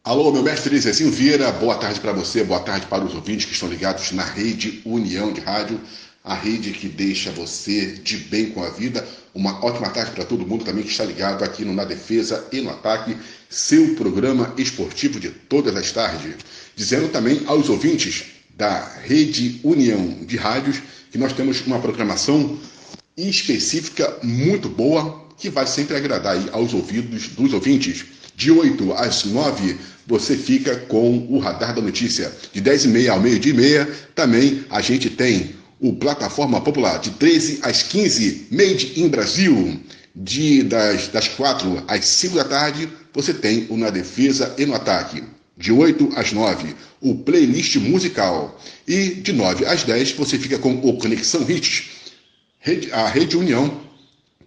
Alô, meu mestre Zezinho Vieira, boa tarde para você, boa tarde para os ouvintes que estão ligados na Rede União de Rádio, a rede que deixa você de bem com a vida. Uma ótima tarde para todo mundo também que está ligado aqui no Na Defesa e no Ataque, seu programa esportivo de todas as tardes. Dizendo também aos ouvintes da Rede União de Rádios que nós temos uma programação específica muito boa que vai sempre agradar aí aos ouvidos dos ouvintes. De 8 às 9, você fica com o Radar da Notícia. De 10h30 ao meio-dia e meia, também a gente tem o Plataforma Popular. De 13 às 15, Made in Brasil. Das 4 às 5 da tarde, você tem o Na Defesa e no Ataque. De 8 às 9, o Playlist Musical. E de 9 às 10, você fica com o Conexão Hits. A Rede União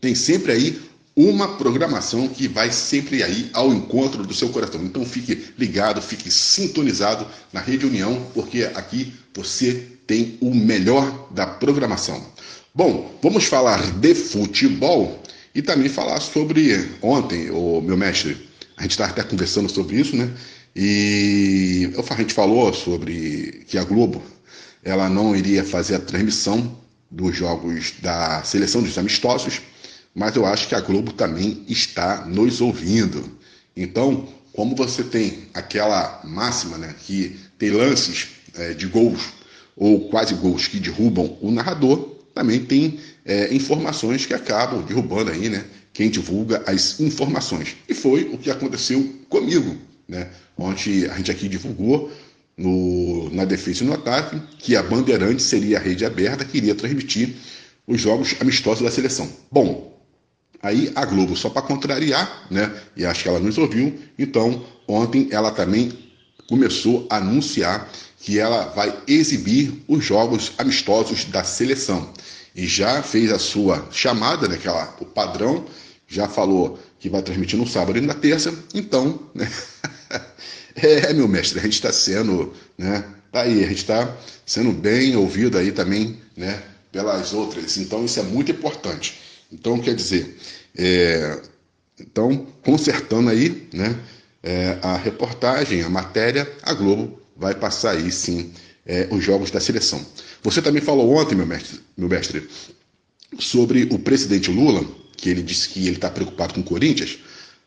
tem sempre aí uma programação que vai sempre aí ao encontro do seu coração. Então fique ligado, fique sintonizado na Rede União, porque aqui você tem o melhor da programação. Bom, vamos falar de futebol e também falar sobre ontem, o meu mestre. A gente está até conversando sobre isso, né? E a gente falou sobre que a Globo ela não iria fazer a transmissão dos jogos da seleção dos amistosos, mas eu acho que a Globo também está nos ouvindo. Então, como você tem aquela máxima, né, que tem lances de gols ou quase gols que derrubam o narrador, também tem informações que acabam derrubando aí, né, quem divulga as informações. E foi o que aconteceu comigo, né, onde a gente aqui divulgou na defesa e no ataque que a Bandeirante seria a rede aberta que iria transmitir os jogos amistosos da seleção. Bom, aí a Globo, só para contrariar, né, e acho que ela nos ouviu, então ontem ela também começou a anunciar que ela vai exibir os jogos amistosos da seleção. E já fez a sua chamada, né, o padrão, já falou que vai transmitir no sábado e na terça, então, né, meu mestre, a gente está sendo, né, tá aí, a gente está sendo bem ouvido aí também, né, pelas outras, então isso é muito importante. Então, quer dizer, então, consertando aí, né, a reportagem, a matéria, a Globo vai passar aí, sim, os jogos da seleção. Você também falou ontem, meu mestre, sobre o presidente Lula, que ele disse que ele está preocupado com o Corinthians,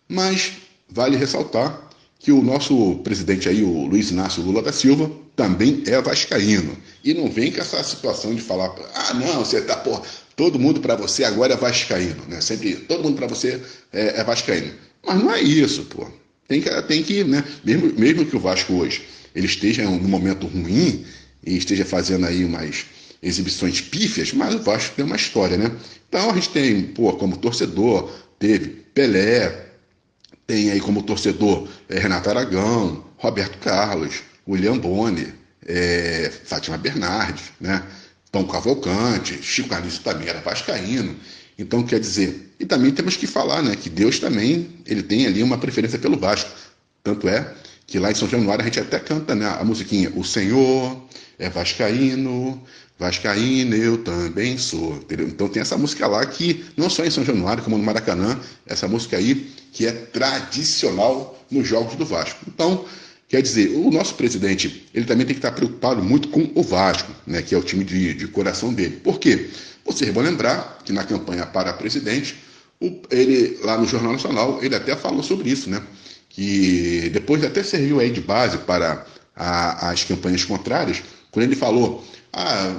mas vale ressaltar que o nosso presidente aí, o Luiz Inácio Lula da Silva, também é vascaíno. E não vem com essa situação de falar, não, você tá, porra, todo mundo para você agora é vascaíno, né? Sempre, todo mundo para você é vascaíno. Mas não é isso, pô. Tem que, né? Mesmo que o Vasco hoje ele esteja num momento ruim e esteja fazendo aí umas exibições pífias, mas o Vasco tem uma história, né? Então a gente tem, pô, como torcedor, teve Pelé, tem aí como torcedor Renato Aragão, Roberto Carlos, William Boni, Fátima Bernardes, né? Tom Cavalcante, Chico Anísio também era vascaíno. Então, quer dizer, e também temos que falar, né, que Deus também, ele tem ali uma preferência pelo Vasco. Tanto é que lá em São Januário a gente até canta, né, a musiquinha, o Senhor é vascaíno, vascaíno eu também sou. Entendeu? Então tem essa música lá que, não só em São Januário, como no Maracanã, essa música aí que é tradicional nos jogos do Vasco. Então, quer dizer, o nosso presidente, ele também tem que estar preocupado muito com o Vasco, né, que é o time de coração dele. Por quê? Vocês vão lembrar que na campanha para presidente, ele, lá no Jornal Nacional, ele até falou sobre isso, né? Que depois até serviu aí de base para as campanhas contrárias, quando ele falou,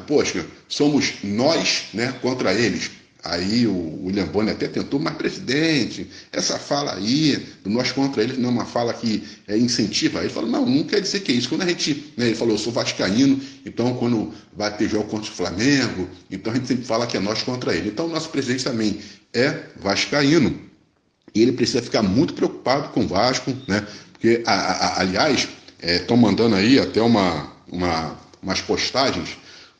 poxa, somos nós, né, contra eles. Aí o William Boni até tentou, mas presidente, essa fala aí, do nós contra eles, não é uma fala que incentiva. Ele falou, não quer dizer que é isso. Quando a gente, né, ele falou, eu sou vascaíno, então quando vai ter jogo contra o Flamengo, então a gente sempre fala que é nós contra ele. Então o nosso presidente também é vascaíno. E ele precisa ficar muito preocupado com o Vasco, né? Porque, aliás, estão mandando aí até umas postagens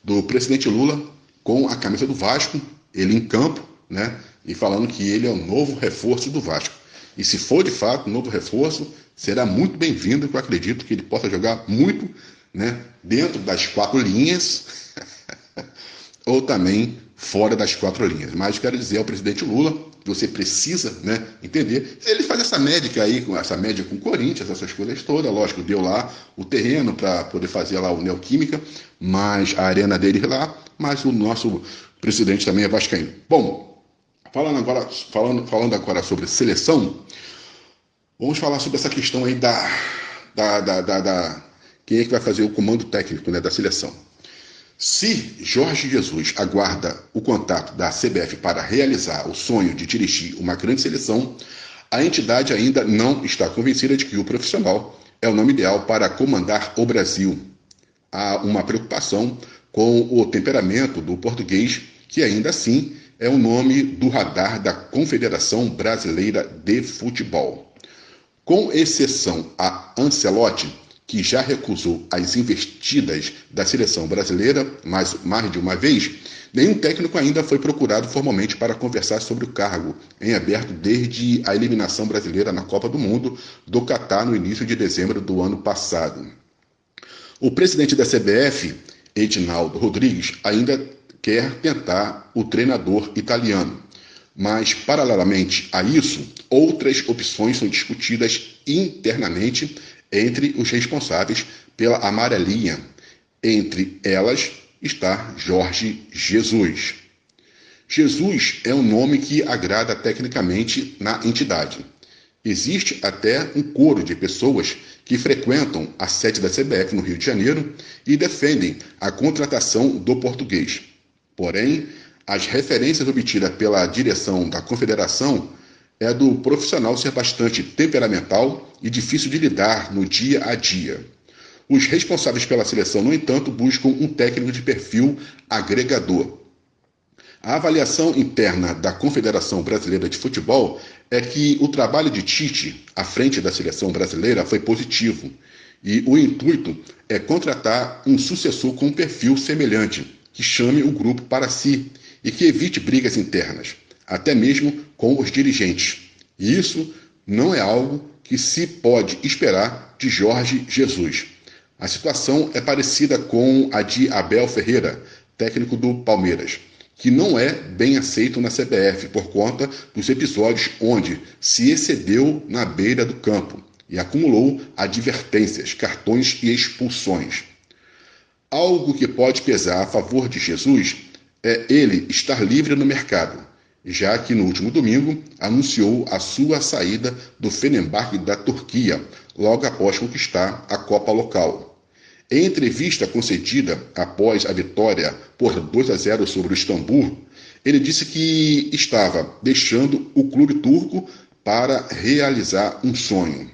do presidente Lula com a camisa do Vasco, ele em campo, né? E falando que ele é o novo reforço do Vasco. E se for de fato um novo reforço, será muito bem-vindo, que eu acredito que ele possa jogar muito, né, dentro das 4 linhas, ou também fora das quatro linhas. Mas eu quero dizer ao presidente Lula que você precisa, né, entender. Ele faz essa média aí, essa média com o Corinthians, essas coisas todas, lógico, deu lá o terreno para poder fazer lá o Neoquímica, mas a arena dele lá, mas o nosso presidente também é vascaíno. Bom, falando agora sobre seleção, vamos falar sobre essa questão aí quem é que vai fazer o comando técnico, né, da seleção. Se Jorge Jesus aguarda o contato da CBF para realizar o sonho de dirigir uma grande seleção, a entidade ainda não está convencida de que o profissional é o nome ideal para comandar o Brasil. Há uma preocupação com o temperamento do português, que ainda assim é o nome do radar da Confederação Brasileira de Futebol. Com exceção a Ancelotti, que já recusou as investidas da seleção brasileira mais de uma vez, nenhum técnico ainda foi procurado formalmente para conversar sobre o cargo, em aberto desde a eliminação brasileira na Copa do Mundo do Catar no início de dezembro do ano passado. O presidente da CBF, Edinaldo Rodrigues, ainda quer tentar o treinador italiano, mas, paralelamente a isso, outras opções são discutidas internamente entre os responsáveis pela amarelinha. Entre elas está Jorge Jesus. Jesus é um nome que agrada tecnicamente na entidade. Existe até um coro de pessoas que frequentam a sede da CBF no Rio de Janeiro e defendem a contratação do português. Porém, as referências obtidas pela direção da confederação é do profissional ser bastante temperamental e difícil de lidar no dia a dia. Os responsáveis pela seleção, no entanto, buscam um técnico de perfil agregador. A avaliação interna da Confederação Brasileira de Futebol é que o trabalho de Tite à frente da seleção brasileira foi positivo e o intuito é contratar um sucessor com um perfil semelhante, que chame o grupo para si e que evite brigas internas, até mesmo com os dirigentes. E isso não é algo que se pode esperar de Jorge Jesus. A situação é parecida com a de Abel Ferreira, técnico do Palmeiras, que não é bem aceito na CBF por conta dos episódios onde se excedeu na beira do campo e acumulou advertências, cartões e expulsões. Algo que pode pesar a favor de Jesus é ele estar livre no mercado, já que no último domingo anunciou a sua saída do Fenerbahçe da Turquia, logo após conquistar a Copa local. Em entrevista concedida após a vitória por 2-0 sobre o Istambul, ele disse que estava deixando o clube turco para realizar um sonho.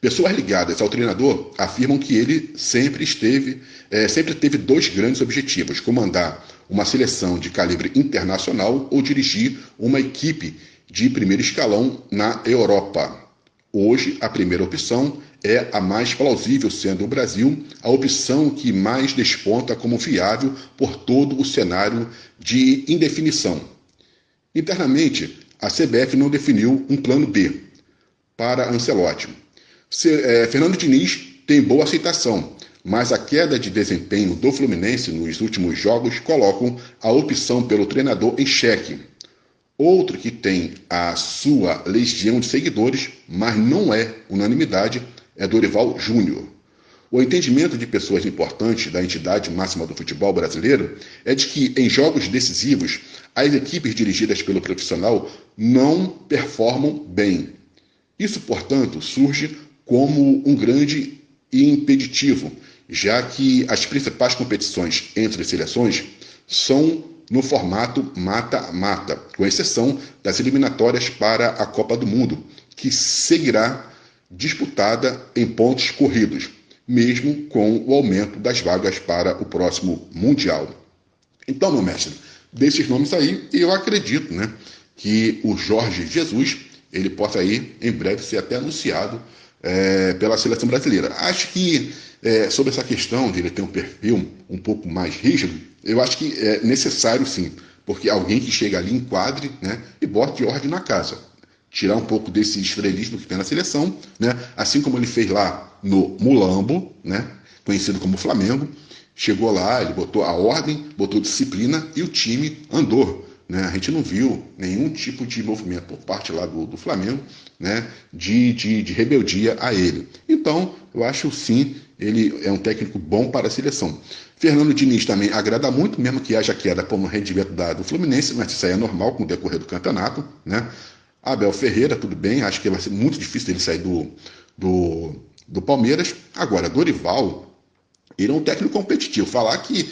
Pessoas ligadas ao treinador afirmam que ele sempre teve dois grandes objetivos: comandar uma seleção de calibre internacional ou dirigir uma equipe de primeiro escalão na Europa. Hoje, a primeira opção é a mais plausível, sendo o Brasil a opção que mais desponta como viável por todo o cenário de indefinição. Internamente, a CBF não definiu um plano B para Ancelotti. Fernando Diniz tem boa aceitação, mas a queda de desempenho do Fluminense nos últimos jogos colocam a opção pelo treinador em xeque. Outro que tem a sua legião de seguidores, mas não é unanimidade, é Dorival Júnior. O entendimento de pessoas importantes da entidade máxima do futebol brasileiro é de que, em jogos decisivos, as equipes dirigidas pelo profissional não performam bem. Isso, portanto, surge como um grande impeditivo, já que as principais competições entre seleções são no formato mata-mata, com exceção das eliminatórias para a Copa do Mundo, que seguirá disputada em pontos corridos, mesmo com o aumento das vagas para o próximo Mundial. Então, meu mestre, desses nomes aí, eu acredito, né, que o Jorge Jesus ele possa aí, em breve, ser até anunciado pela seleção brasileira. Acho que sobre essa questão de ele ter um perfil um pouco mais rígido, eu acho que é necessário sim, porque alguém que chega ali enquadre, né, e bote ordem na casa. Tirar um pouco desse estrelismo que tem na seleção, né, assim como ele fez lá no Mulambo, né, conhecido como Flamengo, chegou lá, ele botou a ordem, botou disciplina e o time andou. Né? A gente não viu nenhum tipo de movimento por parte lá do Flamengo, né? de rebeldia a ele. Então, eu acho sim, ele é um técnico bom para a seleção. Fernando Diniz também agrada muito, mesmo que haja queda no rendimento do Fluminense, mas isso aí é normal com o decorrer do campeonato. Né? Abel Ferreira, tudo bem, acho que vai ser muito difícil ele sair do Palmeiras. Agora, Dorival, ele é um técnico competitivo. Falar que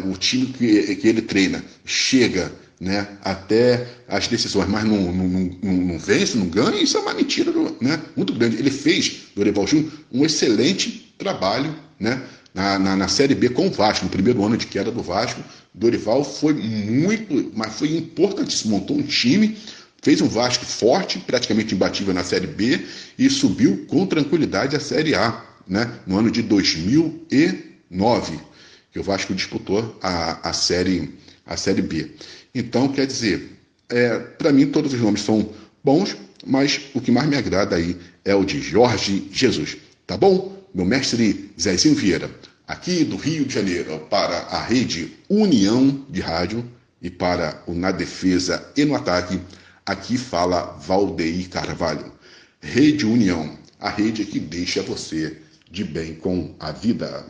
o time que ele treina chega, né, até as decisões, mas não vence, não ganha, isso é uma mentira, né, muito grande. Ele fez, Dorival Júnior, um excelente trabalho, né, na Série B com o Vasco, no primeiro ano de queda do Vasco. Dorival foi importantíssimo, montou um time, fez um Vasco forte, praticamente imbatível na Série B e subiu com tranquilidade a Série A, né, no ano de 2009, que o Vasco disputou a Série B. Então, quer dizer, para mim todos os nomes são bons, mas o que mais me agrada aí é o de Jorge Jesus. Tá bom? Meu mestre Zezinho Vieira, aqui do Rio de Janeiro, para a Rede União de Rádio e para o Na Defesa e no Ataque, aqui fala Valdeir Carvalho. Rede União, a rede que deixa você de bem com a vida.